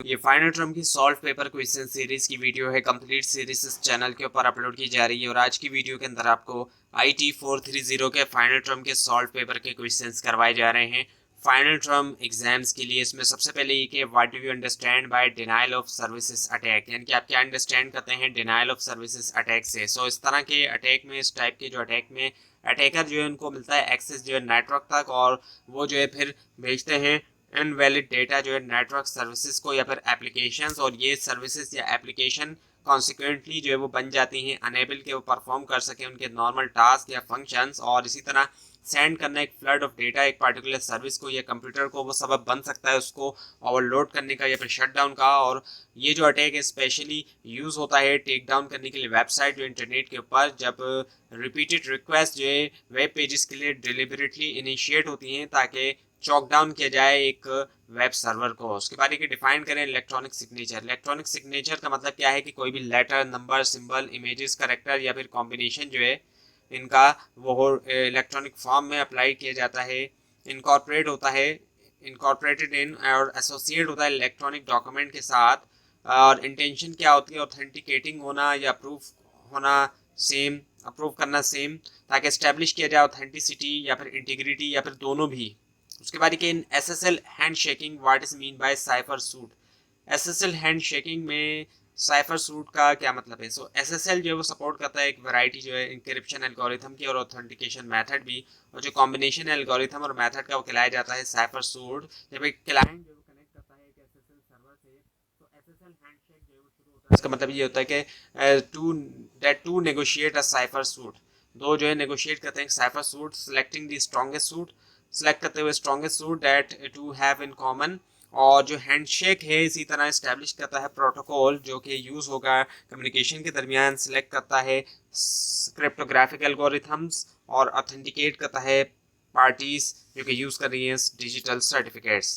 ये final term की solve paper question series की वीडियो है। कंप्लीट सीरीज इस चैनल के ऊपर अपलोड की जा रही है और आज की वीडियो के अंदर आपको IT 430 के फाइनल टर्म के सॉल्व पेपर के क्वेश्चंस करवाए जा रहे हैं फाइनल टर्म एग्जाम्स के लिए। इसमें सबसे पहले ये कि what do you understand by denial of services attack, यानी कि आप क्या अंडरस्टैंड करते हैं डिनायल ऑफ सर्विसेज अटैक से। सो इस तरह के अटैक में, इस टाइप के जो अटैक में अटैकर जो है उनको मिलता है एक्सेस जो है नेटवर्क तक, और वो जो है फिर भेजते हैं इनवैलिड डेटा जो है नेटवर्क सर्विसेज को या फिर एप्लीकेशंस, और ये सर्विसेज या एप्लीकेशन कॉन्सिक्वेंटली जो है वो बन जाती हैं अनेबल के वो परफॉर्म कर सकें उनके नॉर्मल टास्क या फंक्शंस। और इसी तरह सेंड करना एक फ्लड ऑफ डेटा एक पार्टिकुलर सर्विस को या कंप्यूटर को वो सबब बन सकता है उसको ओवरलोड करने का या फिर शट डाउन का। और ये जो अटैक है स्पेशली यूज़ होता है टेक डाउन करने के लिए वेबसाइट जो इंटरनेट के ऊपर जब रिपीटेड रिक्वेस्ट जो है वेब पेजेस के लिए डिलिबरेटली इनिशिएट होती हैं ताकि चॉक डाउन किया जाए एक वेब सर्वर को। उसके बाद ये डिफाइन करें इलेक्ट्रॉनिक सिग्नेचर। इलेक्ट्रॉनिक सिग्नेचर का मतलब क्या है कि कोई भी letter, number, symbol, images, character या फिर कॉम्बिनेशन जो है इनका वो इलेक्ट्रॉनिक फॉर्म में अप्लाई किया जाता है, इनकॉर्पोरेट होता है, इनकॉर्पोरेटेड इन और एसोसिएट होता है इलेक्ट्रॉनिक डॉक्यूमेंट के साथ। और इंटेंशन क्या होती है, ऑथेंटिकेटिंग होना या प्रूफ होना सेम, अप्रूव करना सेम, ताकि एस्टेब्लिश किया जाए ऑथेंटिसिटी या फिर इंटीग्रिटी या फिर दोनों भी। उसके बाद कि इन SSL hand shaking what is mean by cipher suit. SSL hand shaking में साइफर सूट का क्या मतलब है। सो SSL जो है वो सपोर्ट करता है एक वैरायटी जो है इंक्रिप्शन एल्गोरिथम की और ऑथेंटिकेशन मेथड भी, और जो कॉम्बिनेशन एल्गोरिथम और मेथड का वो खिलाया जाता है साइफर सूट। जब एक क्लाइंट जो कनेक्ट करता है एक SSL सर्वर से, तो SSL हैंडशेक जो है वो शुरू होता है। इसका मतलब ये होता है कि to negotiate a cipher suite, दो जो है नेगोशिएट करते हैं cipher suite, selecting the strongest suite, select करते हुए strongest suite that two have in common. और जो हैंडशेक है इसी तरह इस्टेब्लिश करता है प्रोटोकॉल जो कि यूज़ होगा कम्युनिकेशन के दरमियान, सिलेक्ट करता है क्रिप्टोग्राफिक एल्गोरिथम्स और ऑथेंटिकेट करता है पार्टीज जो कि यूज़ कर रही हैं डिजिटल सर्टिफिकेट्स।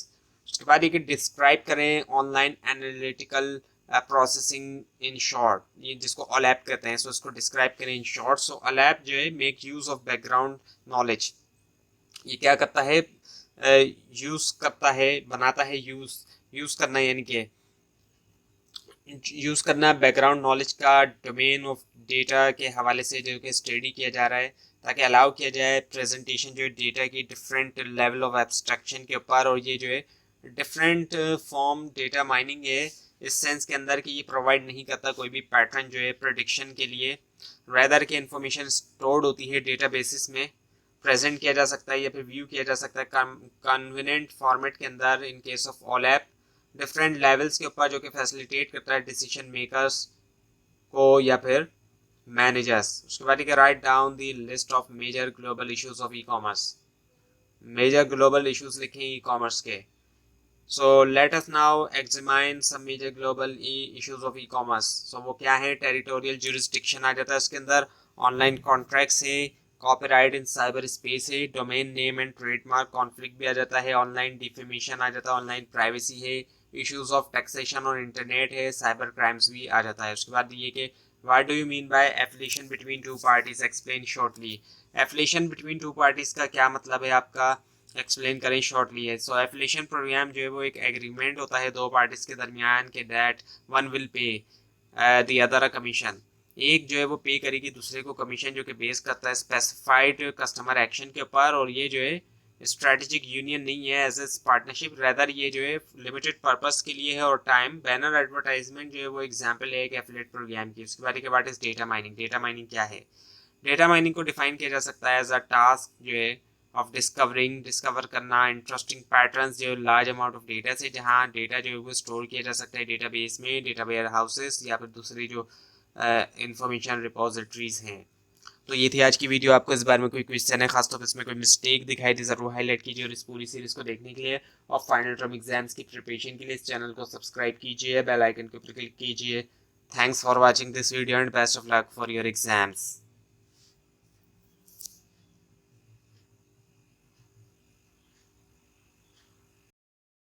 उसके बाद ये कि डिस्क्राइब करें online analytical processing in short, ये जिसको OLAP कहते हैं। सो इसको डिस्क्राइब करें इन शॉर्ट। सो OLAP जो है make use of background knowledge, ये क्या करता है, यूज करता है, बनाता है, यूज करना, यानी कि यूज करना बैकग्राउंड नॉलेज का डोमेन ऑफ डेटा के हवाले से जो कि स्टडी किया जा रहा है, ताकि अलाउ किया जाए प्रेजेंटेशन जो है डेटा की डिफरेंट लेवल ऑफ एब्स्ट्रक्शन के ऊपर। और ये जो है डिफरेंट फॉर्म डेटा माइनिंग है इस सेंस के अंदर कि ये प्रोवाइड नहीं करता कोई भी पैटर्न जो है प्रेडिक्शन के लिए, रेदर के इंफॉर्मेशन स्टोर्ड होती है डेटा बेसिस में, प्रेजेंट किया जा सकता है या फिर व्यू किया जा सकता है कन्वीनियंट फॉर्मेट के अंदर in case of OLAP different levels के ऊपर, जो कि फैसिलिटेट करता है डिसीजन मेकर्स को या फिर मैनेजर्स। उसके बाद write down the list of major global issues of e-commerce, major global issues लिखें ई-कॉमर्स के। So let us now examine some major global issues of e-commerce. So वो क्या है, टेरिटोरियल ज्यूरिसडिक्शन आ जाता है उसके अंदर, ऑनलाइन कॉन्ट्रैक्ट्स है, कॉपीराइट इन साइबर स्पेस है, domain name and trademark conflict भी आ जाता है, ऑनलाइन डिफेमेशन आ जाता है, ऑनलाइन प्राइवेसी है, इश्यूज ऑफ टैक्सेशन और इंटरनेट है, साइबर क्राइम्स भी आ जाता है। उसके बाद ये कि what do you mean by affiliation between two parties, explain shortly. Affiliation between two parties का क्या मतलब है आपका, एक्सप्लेन करें शॉर्टली है। सो एफिलिएशन प्रोग्राम जो है वो एक एग्रीमेंट होता है दो पार्टीज के दरमियान के that one will pay the other a commission, एक जो है वो पे करेगी दूसरे को कमीशन, जो कि बेस करता है स्पेसिफाइड कस्टमर एक्शन के ऊपर। और ये जो है स्ट्रेटेजिक यूनियन नहीं है एज ए पार्टनरशिप, रेदर ये जो है लिमिटेड पर्पस के लिए है। और टाइम बैनर एडवर्टाइजमेंट जो है वो एग्जांपल है एक एफिलिएट प्रोग्राम की। उसके बाद what is data mining. Data mining क्या है, डेटा माइनिंग को डिफाइन किया जा सकता है एज अ टास्क जो है ऑफ डिस्कवर करना इंटरेस्टिंग पैटर्न्स जो लार्ज अमाउंट ऑफ डेटा से, जहाँ डेटा जो है वो स्टोर किया जा सकता है डेटाबेस में, डेटा वेयर हाउसेस या फिर दूसरी जो इंफॉर्मेशन रिपोजिटरीज हैं। तो ये थी आज की वीडियो। आपको इस बारे में कोई क्वेश्चन है, खासतौर पर इसमें कोई मिस्टेक दिखाई दी, जरूर हाईलाइट कीजिए। और इस पूरी सीरीज को देखने के लिए और फाइनल टर्म एग्जाम्स की प्रिपरेशन के लिए इस चैनल को सब्सक्राइब कीजिए, बेल आइकन के ऊपर क्लिक कीजिए। Thanks for watching this video and best of luck for your exams.